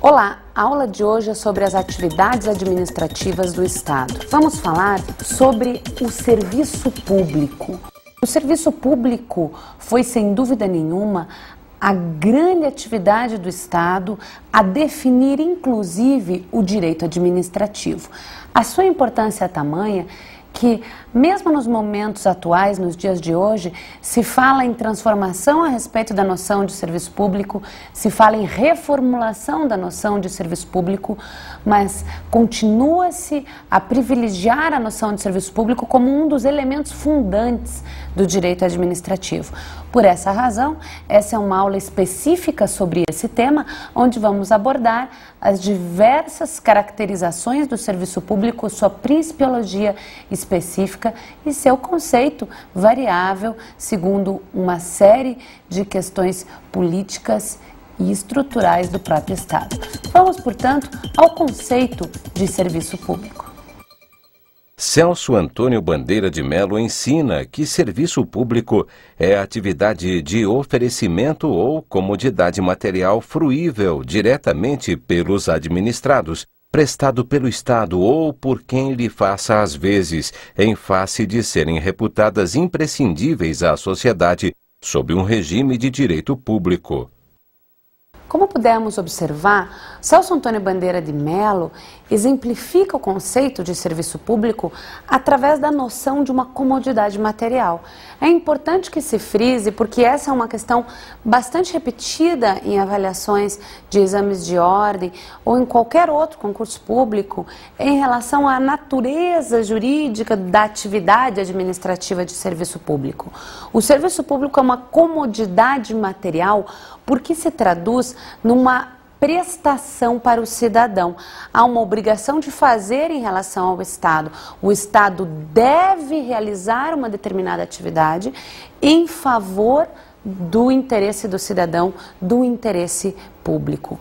Olá, a aula de hoje é sobre as atividades administrativas do Estado. Vamos falar sobre o serviço público. O serviço público foi, sem dúvida nenhuma, a grande atividade do Estado a definir, inclusive, o direito administrativo. A sua importância é tamanha que, mesmo nos momentos atuais, nos dias de hoje, se fala em transformação a respeito da noção de serviço público, se fala em reformulação da noção de serviço público, mas continua-se a privilegiar a noção de serviço público como um dos elementos fundantes do direito administrativo. Por essa razão, essa é uma aula específica sobre esse tema, onde vamos abordar as diversas caracterizações do serviço público, sua principiologia específica e seu conceito variável, segundo uma série de questões políticas e estruturais do próprio Estado. Vamos, portanto, ao conceito de serviço público. Celso Antônio Bandeira de Mello ensina que serviço público é atividade de oferecimento ou comodidade material fruível diretamente pelos administrados, prestado pelo Estado ou por quem lhe faça às vezes, em face de serem reputadas imprescindíveis à sociedade, sob um regime de direito público. Como pudemos observar, Celso Antônio Bandeira de Mello exemplifica o conceito de serviço público através da noção de uma comodidade material. É importante que se frise, porque essa é uma questão bastante repetida em avaliações de exames de ordem ou em qualquer outro concurso público em relação à natureza jurídica da atividade administrativa de serviço público. O serviço público é uma comodidade material porque se traduz numa prestação para o cidadão. Há uma obrigação de fazer em relação ao Estado. O Estado deve realizar uma determinada atividade em favor do interesse do cidadão, do interesse público.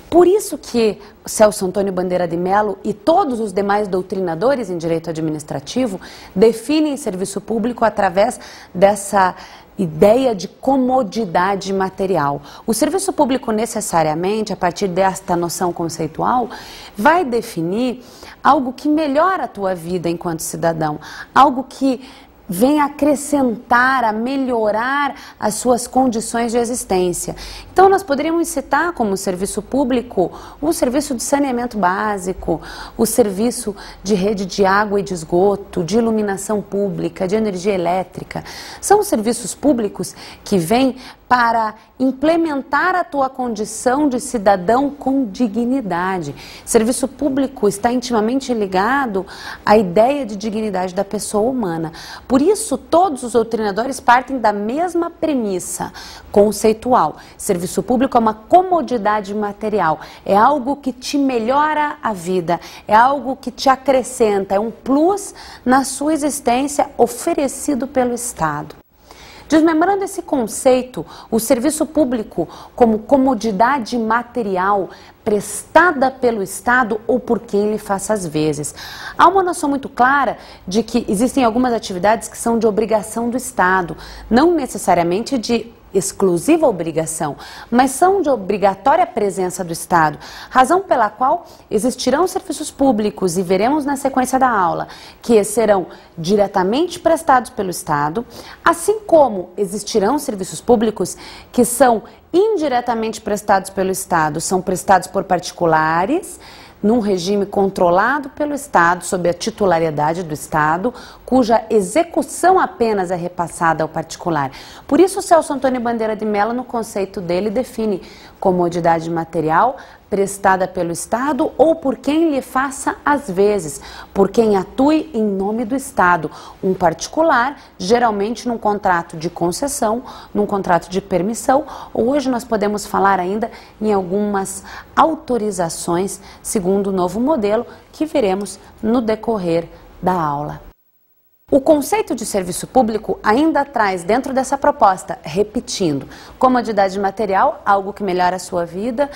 Por isso que Celso Antônio Bandeira de Mello e todos os demais doutrinadores em direito administrativo definem serviço público através dessa ideia de comodidade material. O serviço público necessariamente, a partir desta noção conceitual, vai definir algo que melhora a tua vida enquanto cidadão, algo que vem acrescentar, a melhorar as suas condições de existência. Então, nós poderíamos citar como serviço público o serviço de saneamento básico, o serviço de rede de água e de esgoto, de iluminação pública, de energia elétrica. São serviços públicos que vêm para implementar a tua condição de cidadão com dignidade. Serviço público está intimamente ligado à ideia de dignidade da pessoa humana. Por isso, todos os doutrinadores partem da mesma premissa conceitual. Serviço público é uma comodidade material, é algo que te melhora a vida, é algo que te acrescenta, é um plus na sua existência oferecido pelo Estado. Desmembrando esse conceito, o serviço público como comodidade material prestada pelo Estado ou por quem lhe faça às vezes. Há uma noção muito clara de que existem algumas atividades que são de obrigação do Estado, não necessariamente de exclusiva obrigação, mas são de obrigatória presença do Estado, razão pela qual existirão serviços públicos, e veremos na sequência da aula, que serão diretamente prestados pelo Estado, assim como existirão serviços públicos que são indiretamente prestados pelo Estado, são prestados por particulares, num regime controlado pelo Estado, sob a titularidade do Estado, cuja execução apenas é repassada ao particular. Por isso, Celso Antônio Bandeira de Mello, no conceito dele, define comodidade material prestada pelo Estado ou por quem lhe faça às vezes, por quem atue em nome do Estado. Um particular, geralmente num contrato de concessão, num contrato de permissão, ou hoje nós podemos falar ainda em algumas autorizações, segundo o novo modelo que veremos no decorrer da aula. O conceito de serviço público ainda traz dentro dessa proposta, repetindo, comodidade material, algo que melhora a sua vida,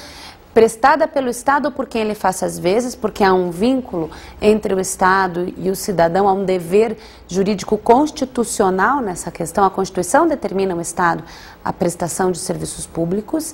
prestada pelo Estado por quem ele faça às vezes, porque há um vínculo entre o Estado e o cidadão, há um dever jurídico constitucional nessa questão, a Constituição determina ao Estado a prestação de serviços públicos,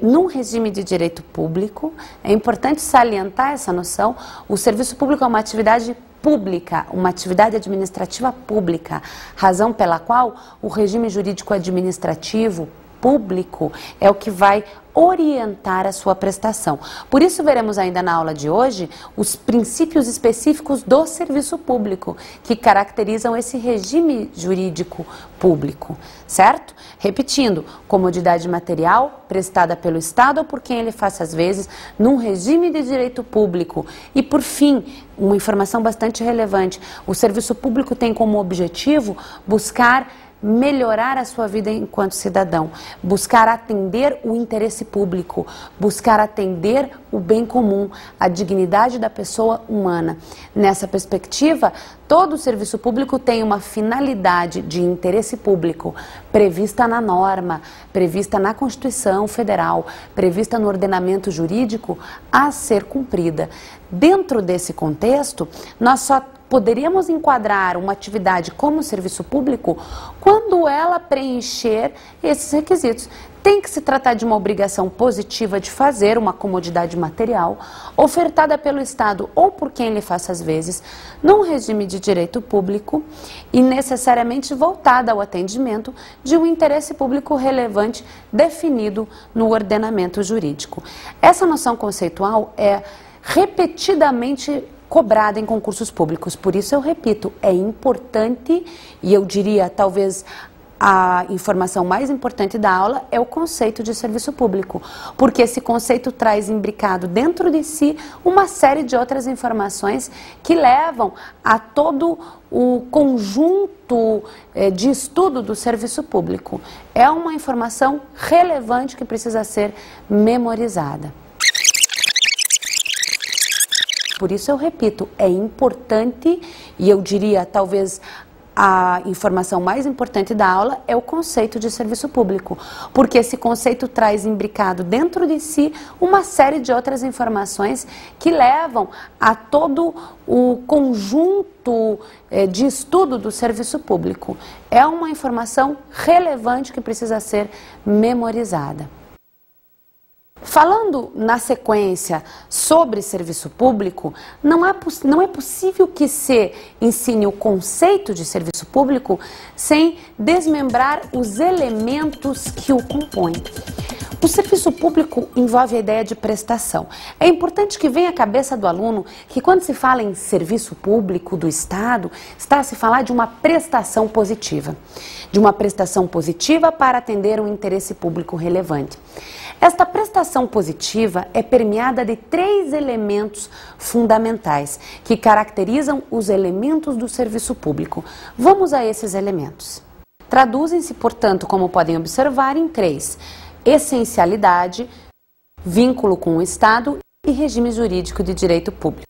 Num regime de direito público, é importante salientar essa noção, o serviço público é uma atividade pública, uma atividade administrativa pública, razão pela qual o regime jurídico administrativo público é o que vai orientar a sua prestação. Por isso veremos ainda na aula de hoje os princípios específicos do serviço público que caracterizam esse regime jurídico público, certo? Repetindo, comodidade material prestada pelo Estado ou por quem ele faça às vezes num regime de direito público. E por fim, uma informação bastante relevante, o serviço público tem como objetivo buscar melhorar a sua vida enquanto cidadão, buscar atender o interesse público, buscar atender o bem comum, a dignidade da pessoa humana. Nessa perspectiva, todo o serviço público tem uma finalidade de interesse público prevista na norma, prevista na Constituição Federal, prevista no ordenamento jurídico a ser cumprida. Dentro desse contexto, nós só poderíamos enquadrar uma atividade como serviço público quando ela preencher esses requisitos. Tem que se tratar de uma obrigação positiva de fazer, uma comodidade material, ofertada pelo Estado ou por quem lhe faça às vezes, num regime de direito público e necessariamente voltada ao atendimento de um interesse público relevante definido no ordenamento jurídico. Essa noção conceitual é repetidamente cobrada em concursos públicos. Por isso eu repito, é importante, e eu diria talvez a informação mais importante da aula é o conceito de serviço público, porque esse conceito traz imbricado dentro de si uma série de outras informações que levam a todo o conjunto de estudo do serviço público. É uma informação relevante que precisa ser memorizada. Por isso eu repito, é importante, e eu diria talvez a informação mais importante da aula é o conceito de serviço público, porque esse conceito traz imbricado dentro de si uma série de outras informações que levam a todo o conjunto de estudo do serviço público. É uma informação relevante que precisa ser memorizada. Falando na sequência sobre serviço público, não é possível que se ensine o conceito de serviço público sem desmembrar os elementos que o compõem. O serviço público envolve a ideia de prestação. É importante que venha à cabeça do aluno que quando se fala em serviço público do Estado, está a se falar de uma prestação positiva. De uma prestação positiva para atender um interesse público relevante. Esta prestação positiva é permeada de 3 elementos fundamentais que caracterizam os elementos do serviço público. Vamos a esses elementos. Traduzem-se, portanto, como podem observar, em 3: essencialidade, vínculo com o Estado e regime jurídico de direito público.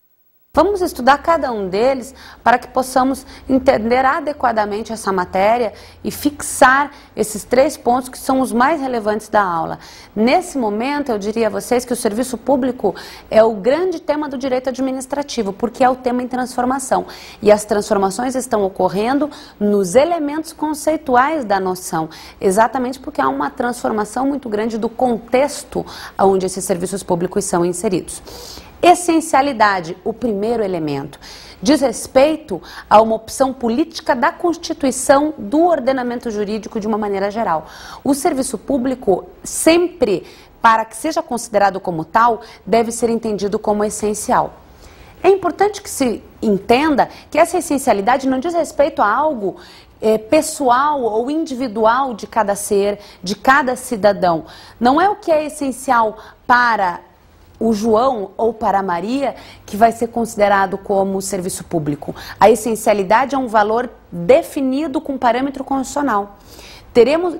Vamos estudar cada um deles para que possamos entender adequadamente essa matéria e fixar esses 3 pontos que são os mais relevantes da aula. Nesse momento, eu diria a vocês que o serviço público é o grande tema do direito administrativo, porque é o tema em transformação. E as transformações estão ocorrendo nos elementos conceituais da noção, exatamente porque há uma transformação muito grande do contexto onde esses serviços públicos são inseridos. Essencialidade, o primeiro elemento, diz respeito a uma opção política da Constituição do ordenamento jurídico de uma maneira geral. O serviço público sempre, para que seja considerado como tal, deve ser entendido como essencial. É importante que se entenda que essa essencialidade não diz respeito a algo pessoal ou individual de cada ser, de cada cidadão. Não é o que é essencial para o João ou para a Maria que vai ser considerado como serviço público. A essencialidade é um valor definido com parâmetro constitucional.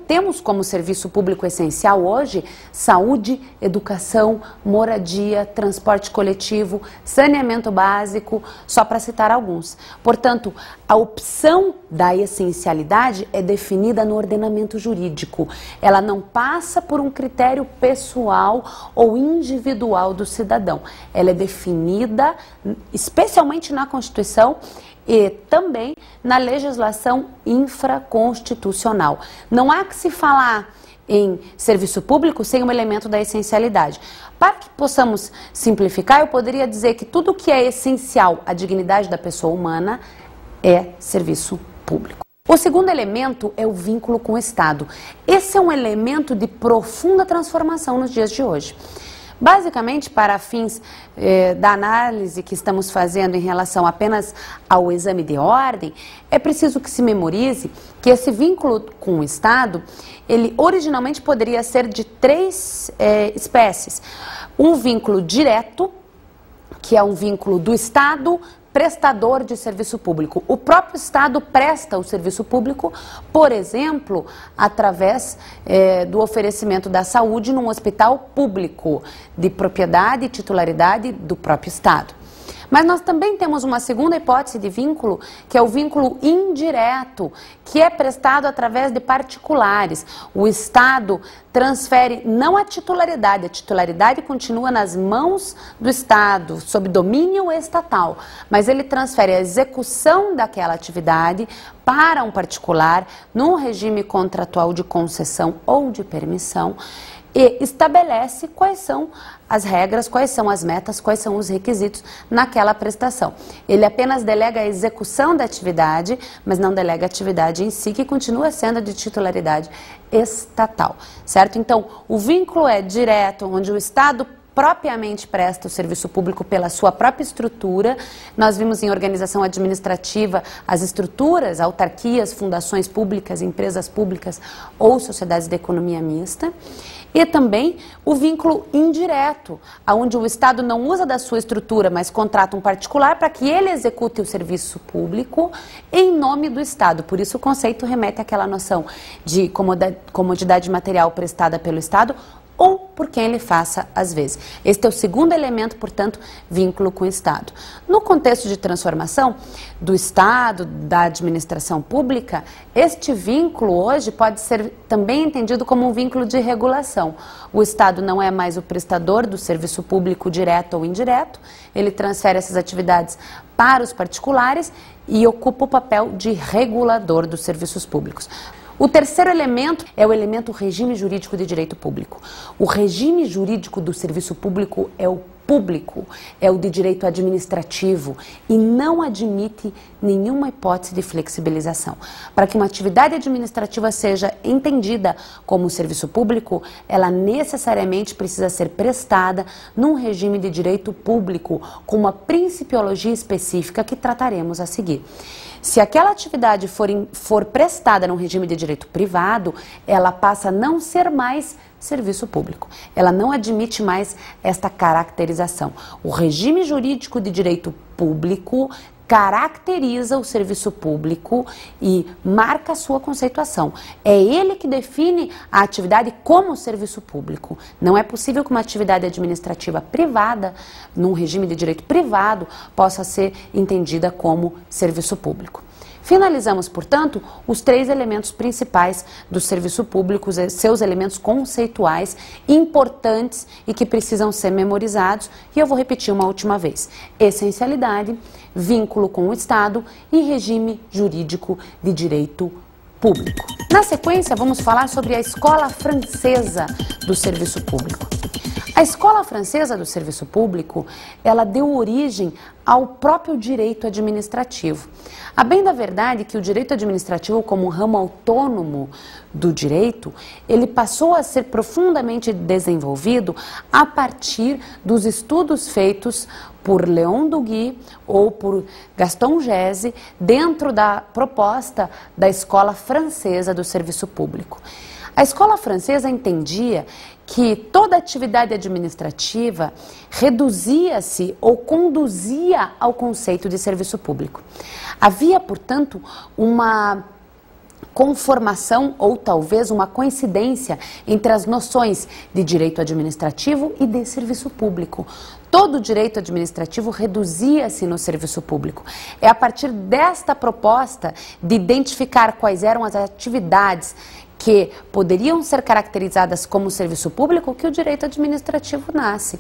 Temos como serviço público essencial hoje saúde, educação, moradia, transporte coletivo, saneamento básico, só para citar alguns. Portanto, a opção da essencialidade é definida no ordenamento jurídico. Ela não passa por um critério pessoal ou individual do cidadão. Ela é definida especialmente na Constituição e também na legislação infraconstitucional. Não há que se falar em serviço público sem um elemento da essencialidade. Para que possamos simplificar, eu poderia dizer que tudo que é essencial à dignidade da pessoa humana é serviço público. O segundo elemento é o vínculo com o Estado. Esse é um elemento de profunda transformação nos dias de hoje. Basicamente, para fins da análise que estamos fazendo em relação apenas ao exame de ordem, é preciso que se memorize que esse vínculo com o Estado, ele originalmente poderia ser de três espécies. Um vínculo direto, que é um vínculo do Estado prestador de serviço público. O próprio Estado presta o serviço público, por exemplo, através do oferecimento da saúde num hospital público, de propriedade e titularidade do próprio Estado. Mas nós também temos uma segunda hipótese de vínculo, que é o vínculo indireto, que é prestado através de particulares. O Estado transfere não a titularidade continua nas mãos do Estado, sob domínio estatal, mas ele transfere a execução daquela atividade para um particular, num regime contratual de concessão ou de permissão, e estabelece quais são as regras, quais são as metas, quais são os requisitos naquela prestação. Ele apenas delega a execução da atividade, mas não delega a atividade em si, que continua sendo de titularidade estatal, certo? Então, o vínculo é direto, onde o Estado propriamente presta o serviço público pela sua própria estrutura. Nós vimos em organização administrativa as estruturas, autarquias, fundações públicas, empresas públicas ou sociedades de economia mista. E também o vínculo indireto, onde o Estado não usa da sua estrutura, mas contrata um particular para que ele execute o serviço público em nome do Estado. Por isso o conceito remete àquela noção de comodidade material prestada pelo Estado ou por quem ele faça às vezes. Este é o segundo elemento, portanto, vínculo com o Estado. No contexto de transformação do Estado, da administração pública, este vínculo hoje pode ser também entendido como um vínculo de regulação. O Estado não é mais o prestador do serviço público direto ou indireto, ele transfere essas atividades para os particulares e ocupa o papel de regulador dos serviços públicos. O terceiro elemento é o elemento regime jurídico de direito público. O regime jurídico do serviço público é o público, é o de direito administrativo e não admite nenhuma hipótese de flexibilização. Para que uma atividade administrativa seja entendida como serviço público, ela necessariamente precisa ser prestada num regime de direito público com uma principiologia específica que trataremos a seguir. Se aquela atividade for prestada num regime de direito privado, ela passa a não ser mais serviço público. Ela não admite mais esta caracterização. O regime jurídico de direito público caracteriza o serviço público e marca a sua conceituação. É ele que define a atividade como serviço público. Não é possível que uma atividade administrativa privada, num regime de direito privado, possa ser entendida como serviço público. Finalizamos, portanto, os três elementos principais do serviço público, seus elementos conceituais importantes e que precisam ser memorizados, e eu vou repetir uma última vez: essencialidade, vínculo com o Estado e regime jurídico de direito público. Na sequência, vamos falar sobre a escola francesa do serviço público. A escola francesa do serviço público, ela deu origem ao próprio direito administrativo. A bem da verdade que o direito administrativo, como um ramo autônomo do direito, ele passou a ser profundamente desenvolvido a partir dos estudos feitos por Léon Duguy ou por Gaston Gese dentro da proposta da escola francesa do serviço público. A escola francesa entendia que toda atividade administrativa reduzia-se ou conduzia ao conceito de serviço público. Havia, portanto, uma conformação ou talvez uma coincidência entre as noções de direito administrativo e de serviço público. Todo o direito administrativo reduzia-se no serviço público. É a partir desta proposta de identificar quais eram as atividades que poderiam ser caracterizadas como serviço público que o direito administrativo nasce.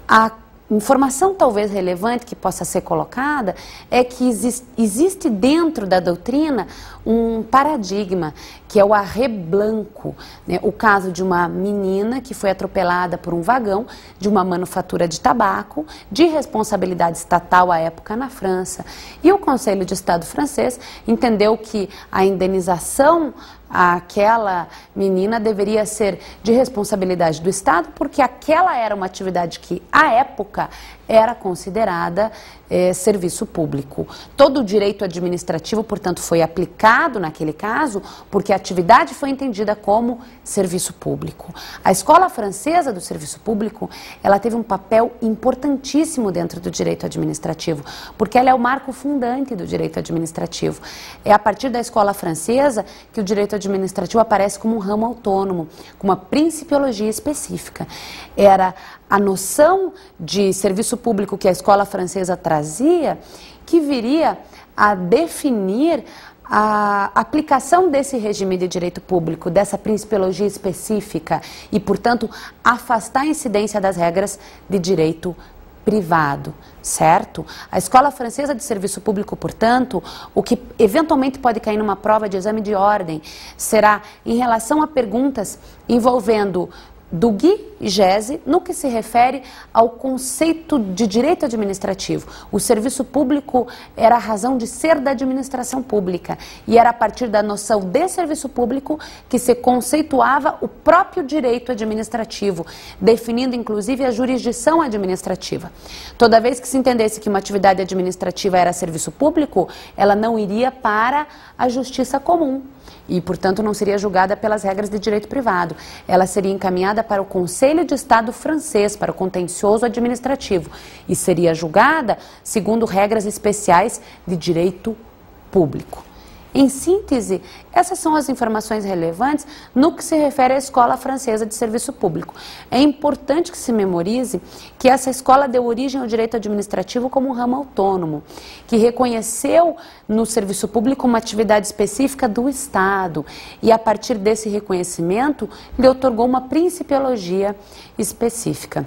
A informação talvez relevante que possa ser colocada é que existe dentro da doutrina um paradigma, que é o arrêt blanco, né? O caso de uma menina que foi atropelada por um vagão de uma manufatura de tabaco, de responsabilidade estatal à época na França. E o Conselho de Estado francês entendeu que a indenização àquela menina deveria ser de responsabilidade do Estado, porque aquela era uma atividade que, à época, era considerada serviço público. Todo o direito administrativo, portanto, foi aplicado naquele caso, porque a atividade foi entendida como serviço público. A Escola Francesa do Serviço Público, ela teve um papel importantíssimo dentro do direito administrativo, porque ela é o marco fundante do direito administrativo. É a partir da Escola Francesa que o direito administrativo aparece como um ramo autônomo, com uma principiologia específica. Era a noção de serviço público que a Escola Francesa trazia, que viria a definir a aplicação desse regime de direito público, dessa principiologia específica e, portanto, afastar a incidência das regras de direito privado, certo? A Escola Francesa de Serviço Público, portanto, o que eventualmente pode cair numa prova de exame de ordem será em relação a perguntas envolvendo Duguy e Gese, no que se refere ao conceito de direito administrativo. O serviço público era a razão de ser da administração pública e era a partir da noção de serviço público que se conceituava o próprio direito administrativo, definindo inclusive a jurisdição administrativa. Toda vez que se entendesse que uma atividade administrativa era serviço público, ela não iria para a justiça comum e, portanto, não seria julgada pelas regras de direito privado. Ela seria encaminhada para o Conselho de Estado francês, para o contencioso administrativo, e seria julgada segundo regras especiais de direito público. Em síntese, essas são as informações relevantes no que se refere à Escola Francesa de Serviço Público. É importante que se memorize que essa escola deu origem ao direito administrativo como um ramo autônomo, que reconheceu no serviço público uma atividade específica do Estado e, a partir desse reconhecimento, lhe otorgou uma principiologia específica.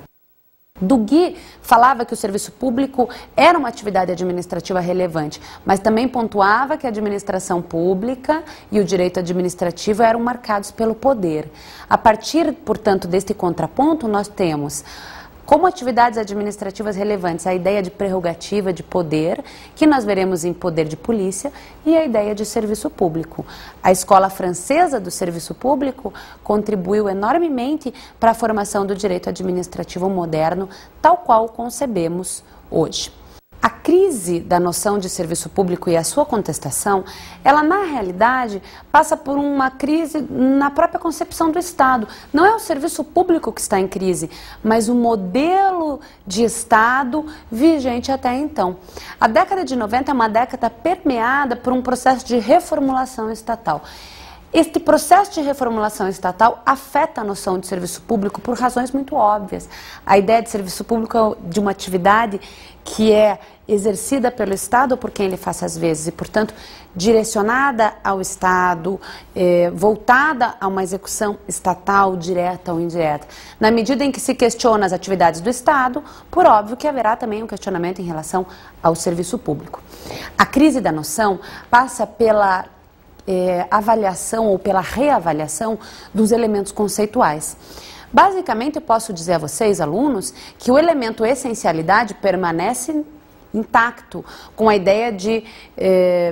Duguy falava que o serviço público era uma atividade administrativa relevante, mas também pontuava que a administração pública e o direito administrativo eram marcados pelo poder. A partir, portanto, deste contraponto, nós temos como atividades administrativas relevantes a ideia de prerrogativa de poder, que nós veremos em poder de polícia, e a ideia de serviço público. A Escola Francesa do Serviço Público contribuiu enormemente para a formação do direito administrativo moderno, tal qual o concebemos hoje. A crise da noção de serviço público e a sua contestação, ela na realidade passa por uma crise na própria concepção do Estado. Não é o serviço público que está em crise, mas o modelo de Estado vigente até então. A década de 90 é uma década permeada por um processo de reformulação estatal. Este processo de reformulação estatal afeta a noção de serviço público por razões muito óbvias. A ideia de serviço público é de uma atividade que é exercida pelo Estado ou por quem ele faz às vezes e, portanto, direcionada ao Estado, voltada a uma execução estatal, direta ou indireta. Na medida em que se questiona as atividades do Estado, por óbvio que haverá também um questionamento em relação ao serviço público. A crise da noção passa pela avaliação ou pela reavaliação dos elementos conceituais. Basicamente, eu posso dizer a vocês, alunos, que o elemento essencialidade permanece intacto, com a ideia de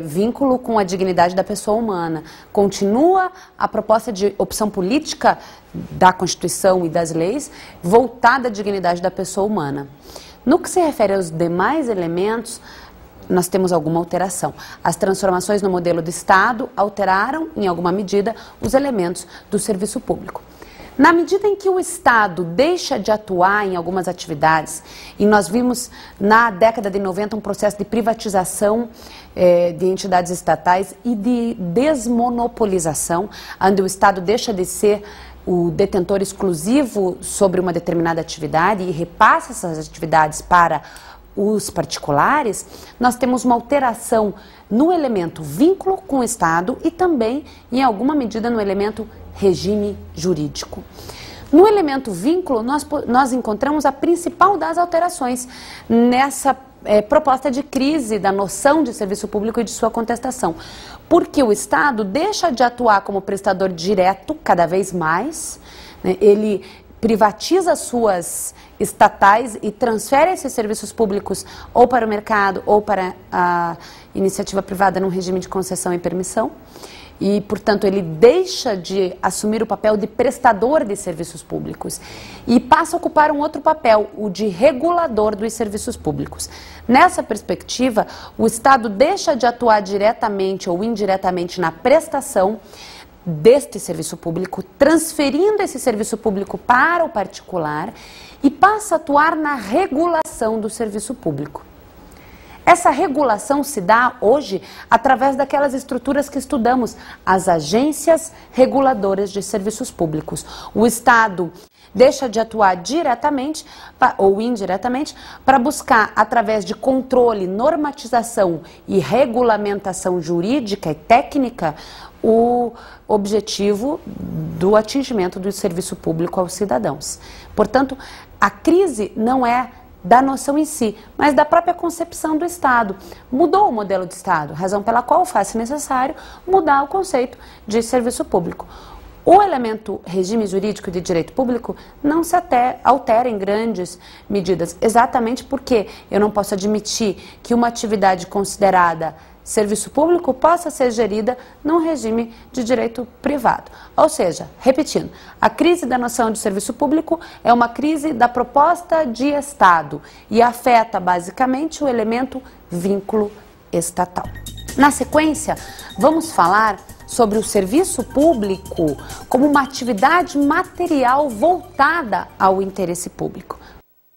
vínculo com a dignidade da pessoa humana. Continua a proposta de opção política da Constituição e das leis voltada à dignidade da pessoa humana. No que se refere aos demais elementos, nós temos alguma alteração. As transformações no modelo do Estado alteraram, em alguma medida, os elementos do serviço público. Na medida em que o Estado deixa de atuar em algumas atividades, e nós vimos na década de 90 um processo de privatização de entidades estatais e de desmonopolização, onde o Estado deixa de ser o detentor exclusivo sobre uma determinada atividade e repassa essas atividades para os particulares, nós temos uma alteração no elemento vínculo com o Estado e também, em alguma medida, no elemento regime jurídico. No elemento vínculo, nós encontramos a principal das alterações nessa proposta de crise da noção de serviço público e de sua contestação. Porque o Estado deixa de atuar como prestador direto cada vez mais, né? Ele privatiza suas estatais e transfere esses serviços públicos ou para o mercado ou para a iniciativa privada num regime de concessão e permissão. E, portanto, ele deixa de assumir o papel de prestador de serviços públicos e passa a ocupar um outro papel, o de regulador dos serviços públicos. Nessa perspectiva, o Estado deixa de atuar diretamente ou indiretamente na prestação deste serviço público, transferindo esse serviço público para o particular e passa a atuar na regulação do serviço público. Essa regulação se dá hoje através daquelas estruturas que estudamos, as agências reguladoras de serviços públicos. O Estado deixa de atuar diretamente ou indiretamente para buscar, através de controle, normatização e regulamentação jurídica e técnica, o objetivo do atingimento do serviço público aos cidadãos. Portanto, a crise não é da noção em si, mas da própria concepção do Estado. Mudou o modelo de Estado, razão pela qual faz-se necessário mudar o conceito de serviço público. O elemento regime jurídico de direito público não se altera em grandes medidas, exatamente porque eu não posso admitir que uma atividade considerada serviço público possa ser gerida num regime de direito privado. Ou seja, repetindo, a crise da noção de serviço público é uma crise da proposta de Estado e afeta basicamente o elemento vínculo estatal. Na sequência, vamos falar sobre o serviço público como uma atividade material voltada ao interesse público.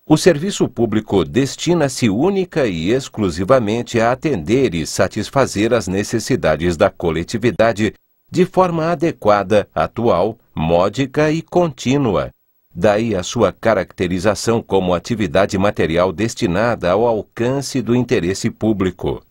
O serviço público destina-se única e exclusivamente a atender e satisfazer as necessidades da coletividade de forma adequada, atual, módica e contínua. Daí a sua caracterização como atividade material destinada ao alcance do interesse público.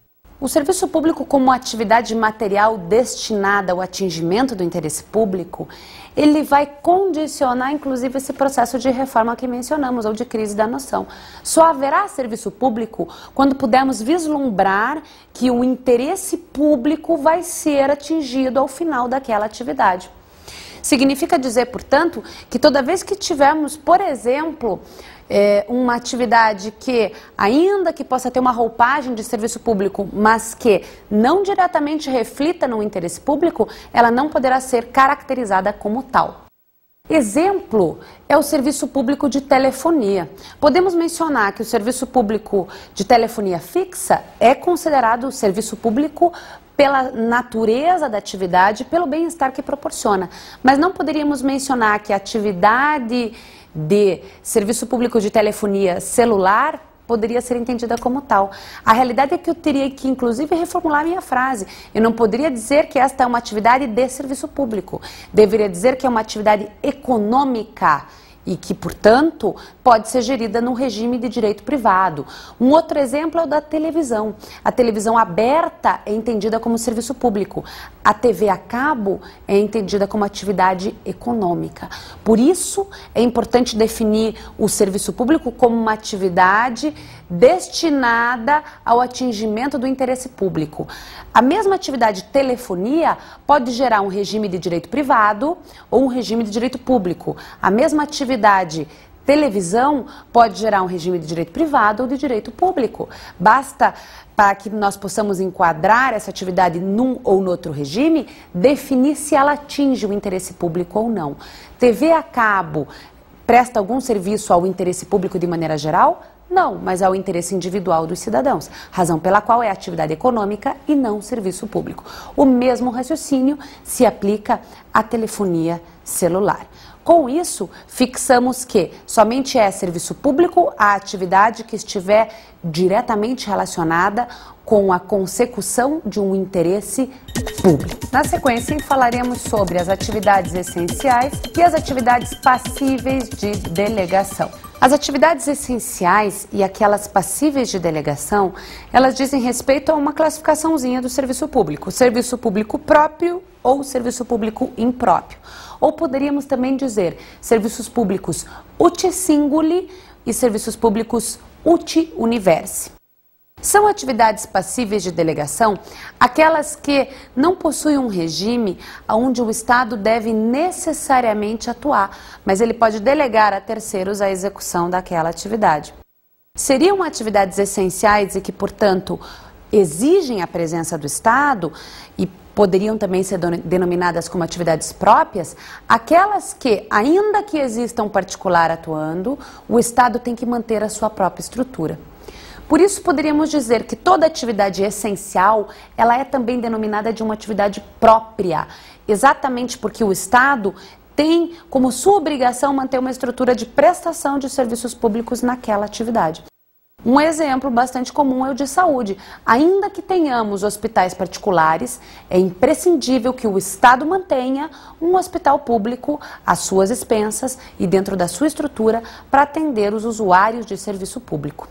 O serviço público como atividade material destinada ao atingimento do interesse público, ele vai condicionar, inclusive, esse processo de reforma que mencionamos, ou de crise da noção. Só haverá serviço público quando pudermos vislumbrar que o interesse público vai ser atingido ao final daquela atividade. Significa dizer, portanto, que toda vez que tivermos, por exemplo, uma atividade que, ainda que possa ter uma roupagem de serviço público, mas que não diretamente reflita no interesse público, ela não poderá ser caracterizada como tal. Exemplo é o serviço público de telefonia. Podemos mencionar que o serviço público de telefonia fixa é considerado serviço público pela natureza da atividade, pelo bem-estar que proporciona. Mas não poderíamos mencionar que a atividade de serviço público de telefonia celular poderia ser entendida como tal. A realidade é que eu teria que, inclusive, reformular minha frase. Eu não poderia dizer que esta é uma atividade de serviço público. Deveria dizer que é uma atividade econômica e que, portanto, pode ser gerida num regime de direito privado. Um outro exemplo é o da televisão. A televisão aberta é entendida como serviço público. A TV a cabo é entendida como atividade econômica. Por isso, é importante definir o serviço público como uma atividade destinada ao atingimento do interesse público. A mesma atividade telefonia pode gerar um regime de direito privado ou um regime de direito público. A mesma atividade televisão pode gerar um regime de direito privado ou de direito público. Basta, para que nós possamos enquadrar essa atividade num ou no outro regime, definir se ela atinge o interesse público ou não. TV a cabo presta algum serviço ao interesse público de maneira geral? Não, mas ao interesse individual dos cidadãos, razão pela qual é atividade econômica e não serviço público. O mesmo raciocínio se aplica à telefonia celular. Com isso, fixamos que somente é serviço público a atividade que estiver diretamente relacionada com a consecução de um interesse público. Na sequência, falaremos sobre as atividades essenciais e as atividades passíveis de delegação. As atividades essenciais e aquelas passíveis de delegação, elas dizem respeito a uma classificaçãozinha do serviço público próprio ou serviço público impróprio. ou poderíamos também dizer serviços públicos uti singuli e serviços públicos uti universi. São atividades passíveis de delegação aquelas que não possuem um regime onde o Estado deve necessariamente atuar, mas ele pode delegar a terceiros a execução daquela atividade. Seriam atividades essenciais e que, portanto, exigem a presença do Estado e poderiam também ser denominadas como atividades próprias, aquelas que, ainda que exista um particular atuando, o Estado tem que manter a sua própria estrutura. Por isso, poderíamos dizer que toda atividade essencial, ela é também denominada de uma atividade própria, exatamente porque o Estado tem como sua obrigação manter uma estrutura de prestação de serviços públicos naquela atividade. Um exemplo bastante comum é o de saúde. Ainda que tenhamos hospitais particulares, é imprescindível que o Estado mantenha um hospital público às suas expensas e dentro da sua estrutura para atender os usuários de serviço público.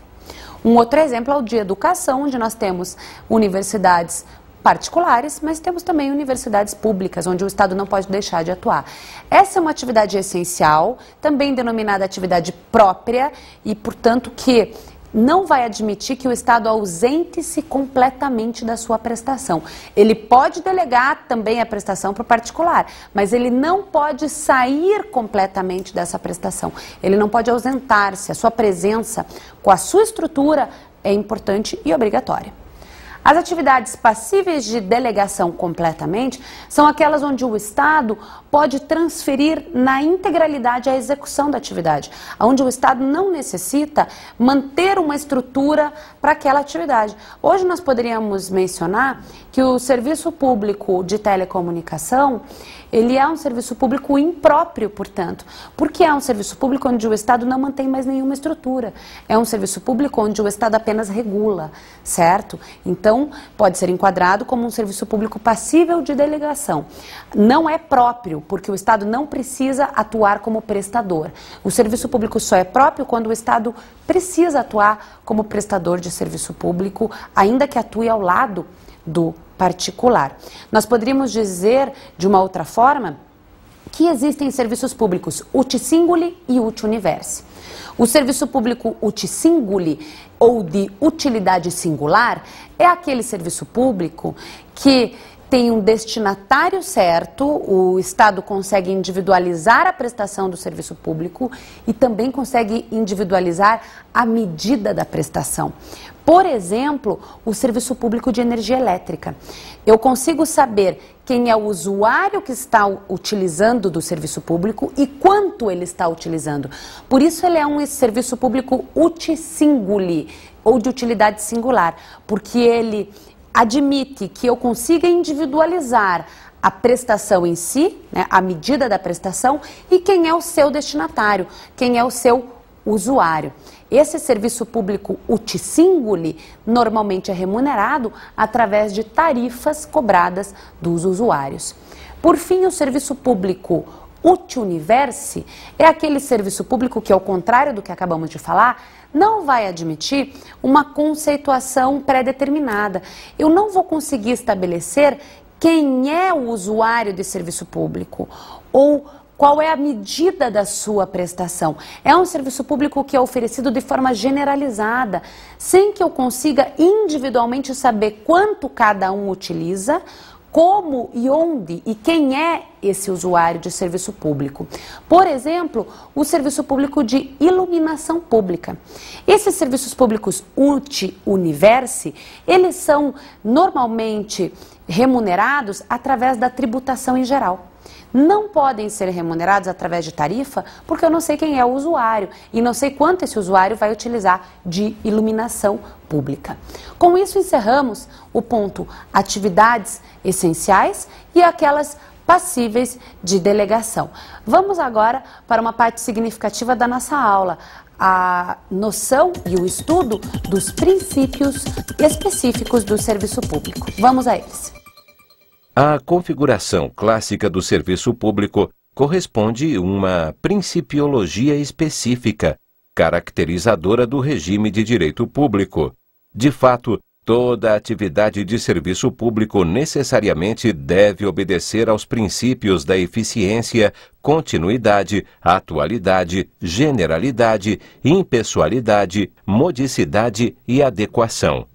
Um outro exemplo é o de educação, onde nós temos universidades particulares, mas temos também universidades públicas, onde o Estado não pode deixar de atuar. Essa é uma atividade essencial, também denominada atividade própria e, portanto, que não vai admitir que o Estado ausente-se completamente da sua prestação. Ele pode delegar também a prestação para o particular, mas ele não pode sair completamente dessa prestação. Ele não pode ausentar-se. A sua presença com a sua estrutura é importante e obrigatória. As atividades passíveis de delegação completamente são aquelas onde o Estado pode transferir na integralidade a execução da atividade, onde o Estado não necessita manter uma estrutura para aquela atividade. Hoje nós poderíamos mencionar que o serviço público de telecomunicação, ele é um serviço público impróprio, portanto, porque é um serviço público onde o Estado não mantém mais nenhuma estrutura. É um serviço público onde o Estado apenas regula, certo? Então, pode ser enquadrado como um serviço público passível de delegação. Não é próprio, porque o Estado não precisa atuar como prestador. O serviço público só é próprio quando o Estado precisa atuar como prestador de serviço público, ainda que atue ao lado do particular. Nós poderíamos dizer, de uma outra forma, que existem serviços públicos uti singuli e uti universi. O serviço público uti singuli, ou de utilidade singular, é aquele serviço público que tem um destinatário certo, o Estado consegue individualizar a prestação do serviço público e também consegue individualizar a medida da prestação. Por exemplo, o serviço público de energia elétrica. Eu consigo saber quem é o usuário que está utilizando do serviço público e quanto ele está utilizando. Por isso ele é um serviço público uti singuli, ou de utilidade singular, porque ele admite que eu consiga individualizar a prestação em si, né, a medida da prestação, e quem é o seu destinatário, quem é o seu usuário. Esse serviço público uti singuli normalmente é remunerado através de tarifas cobradas dos usuários. Por fim, o serviço público uti universi é aquele serviço público que, ao contrário do que acabamos de falar, não vai admitir uma conceituação pré-determinada. Eu não vou conseguir estabelecer quem é o usuário de serviço público ou qual é a medida da sua prestação. É um serviço público que é oferecido de forma generalizada, sem que eu consiga individualmente saber quanto cada um utiliza, como e onde e quem é esse usuário de serviço público. Por exemplo, o serviço público de iluminação pública. Esses serviços públicos uti universi, eles são normalmente remunerados através da tributação em geral. Não podem ser remunerados através de tarifa, porque eu não sei quem é o usuário e não sei quanto esse usuário vai utilizar de iluminação pública. Com isso, encerramos o ponto atividades essenciais e aquelas passíveis de delegação. Vamos agora para uma parte significativa da nossa aula, a noção e o estudo dos princípios específicos do serviço público. Vamos a eles. A configuração clássica do serviço público corresponde a uma principiologia específica, caracterizadora do regime de direito público. De fato, Toda atividade de serviço público necessariamente deve obedecer aos princípios da eficiência, continuidade, atualidade, generalidade, impessoalidade, modicidade e adequação.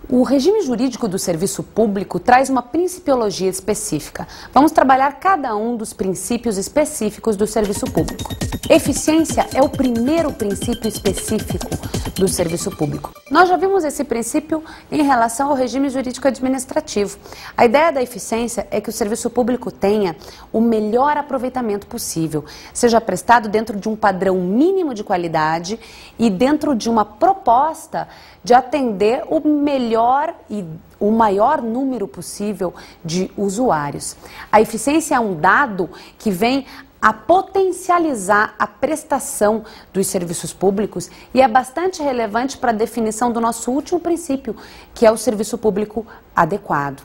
O regime jurídico do serviço público traz uma principiologia específica. Vamos trabalhar cada um dos princípios específicos do serviço público. Eficiência é o primeiro princípio específico do serviço público. Nós já vimos esse princípio em relação ao regime jurídico administrativo. A ideia da eficiência é que o serviço público tenha o melhor aproveitamento possível, seja prestado dentro de um padrão mínimo de qualidade e dentro de uma proposta de atender o melhor e o maior número possível de usuários. A eficiência é um dado que vem a potencializar a prestação dos serviços públicos e é bastante relevante para a definição do nosso último princípio, que é o serviço público adequado.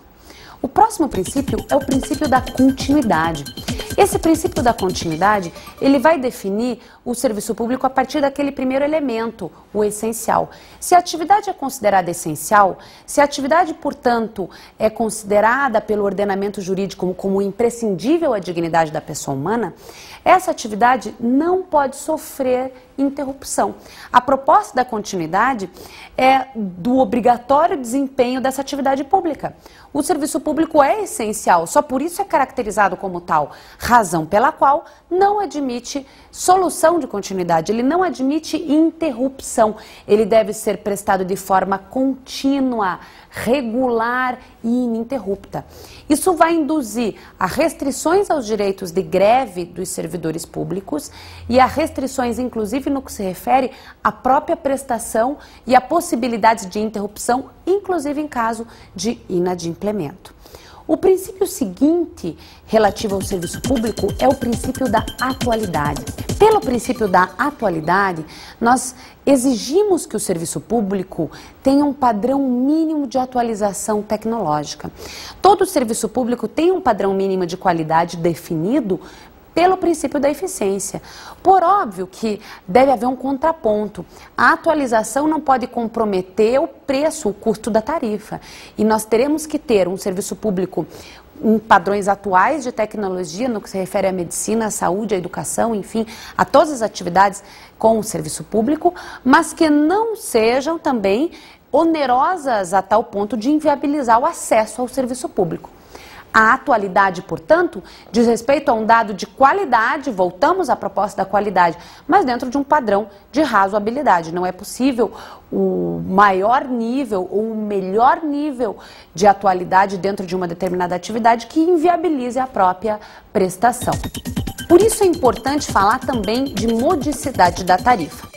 O próximo princípio é o princípio da continuidade. Esse princípio da continuidade, ele vai definir o serviço público a partir daquele primeiro elemento, o essencial. Se a atividade é considerada essencial, se a atividade, portanto, é considerada pelo ordenamento jurídico como imprescindível à dignidade da pessoa humana, essa atividade não pode sofrer interrupção. A proposta da continuidade é do obrigatório desempenho dessa atividade pública. O serviço público é essencial, só por isso é caracterizado como tal, razão pela qual não admite solução de continuidade, ele não admite interrupção, ele deve ser prestado de forma contínua, regular e ininterrupta. Isso vai induzir a restrições aos direitos de greve dos servidores públicos e a restrições, inclusive, no que se refere à própria prestação e a possibilidade de interrupção, inclusive em caso de inadimplemento. O princípio seguinte, relativo ao serviço público, é o princípio da atualidade. Pelo princípio da atualidade, nós exigimos que o serviço público tenha um padrão mínimo de atualização tecnológica. Todo serviço público tem um padrão mínimo de qualidade definido pelo princípio da eficiência. Por óbvio que deve haver um contraponto. A atualização não pode comprometer o preço, o custo da tarifa. E nós teremos que ter um serviço público em padrões atuais de tecnologia, no que se refere à medicina, à saúde, à educação, enfim, a todas as atividades com o serviço público, mas que não sejam também onerosas a tal ponto de inviabilizar o acesso ao serviço público. A atualidade, portanto, diz respeito a um dado de qualidade, voltamos à proposta da qualidade, mas dentro de um padrão de razoabilidade. Não é possível o maior nível ou o melhor nível de atualidade dentro de uma determinada atividade que inviabilize a própria prestação. Por isso é importante falar também de modicidade da tarifa.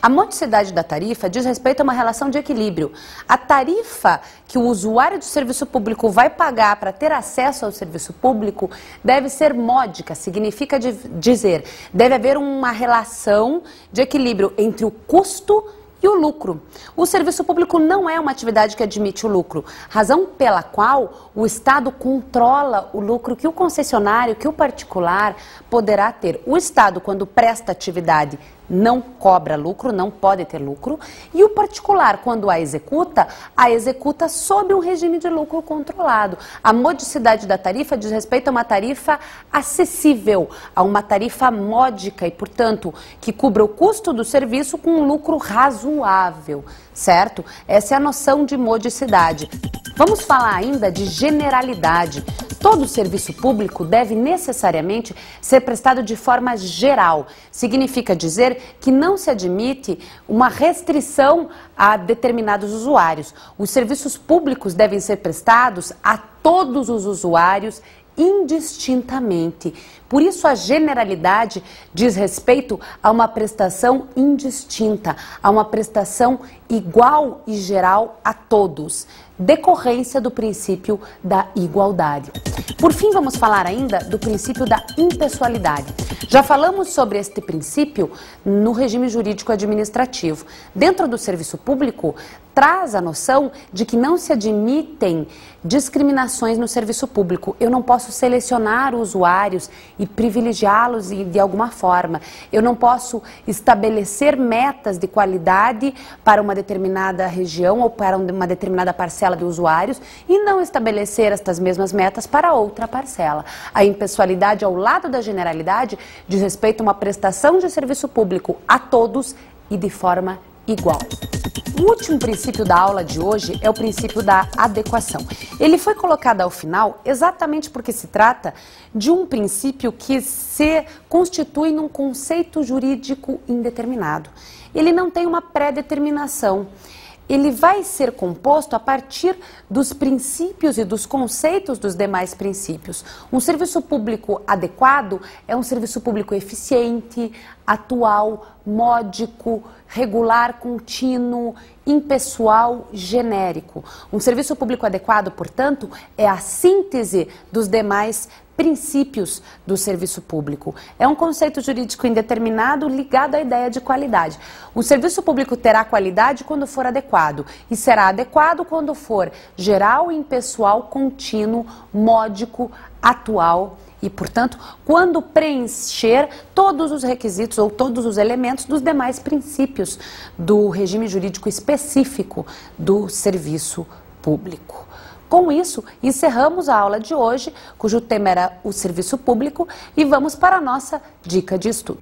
A modicidade da tarifa diz respeito a uma relação de equilíbrio. A tarifa que o usuário do serviço público vai pagar para ter acesso ao serviço público deve ser módica, significa dizer, deve haver uma relação de equilíbrio entre o custo e o lucro. O serviço público não é uma atividade que admite o lucro, razão pela qual o Estado controla o lucro que o concessionário, que o particular poderá ter. O Estado, quando presta atividade, não cobra lucro, não pode ter lucro, e o particular, quando a executa sob um regime de lucro controlado. A modicidade da tarifa diz respeito a uma tarifa acessível, a uma tarifa módica e, portanto, que cubra o custo do serviço com um lucro razoável, certo? Essa é a noção de modicidade. Vamos falar ainda de generalidade. Todo serviço público deve necessariamente ser prestado de forma geral. Significa dizer que não se admite uma restrição a determinados usuários. Os serviços públicos devem ser prestados a todos os usuários indistintamente. Por isso a generalidade diz respeito a uma prestação indistinta, a uma prestação igual e geral a todos. decorrência do princípio da igualdade. Por fim, vamos falar ainda do princípio da impessoalidade. Já falamos sobre este princípio no regime jurídico administrativo. Dentro do serviço público, traz a noção de que não se admitem discriminações no serviço público. Eu não posso selecionar usuários e privilegiá-los de alguma forma. Eu não posso estabelecer metas de qualidade para uma determinada região ou para uma determinada parcela de usuários e não estabelecer estas mesmas metas para outra parcela. A impessoalidade, ao lado da generalidade, diz respeito a uma prestação de serviço público a todos e de forma igual. O último princípio da aula de hoje é o princípio da adequação. Ele foi colocado ao final exatamente porque se trata de um princípio que se constitui num conceito jurídico indeterminado. Ele não tem uma pré-determinação. Ele vai ser composto a partir dos princípios e dos conceitos dos demais princípios. Um serviço público adequado é um serviço público eficiente, atual, módico, regular, contínuo, impessoal, genérico. Um serviço público adequado, portanto, é a síntese dos demais princípios do serviço público. É um conceito jurídico indeterminado ligado à ideia de qualidade. O serviço público terá qualidade quando for adequado e será adequado quando for geral, impessoal, contínuo, módico, atual e, portanto, quando preencher todos os requisitos ou todos os elementos dos demais princípios do regime jurídico específico do serviço público. Com isso, encerramos a aula de hoje, cujo tema era o serviço público, e vamos para a nossa dica de estudo.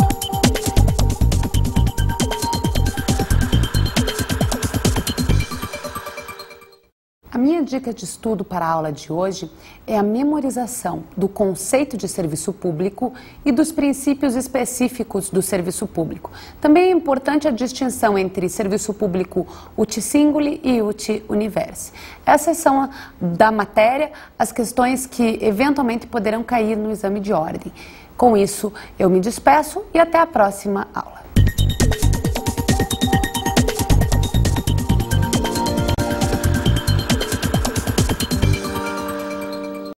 A minha dica de estudo para a aula de hoje é a memorização do conceito de serviço público e dos princípios específicos do serviço público. Também é importante a distinção entre serviço público uti singuli e uti universi. Essas são da matéria as questões que eventualmente poderão cair no exame de ordem. Com isso, eu me despeço e até a próxima aula.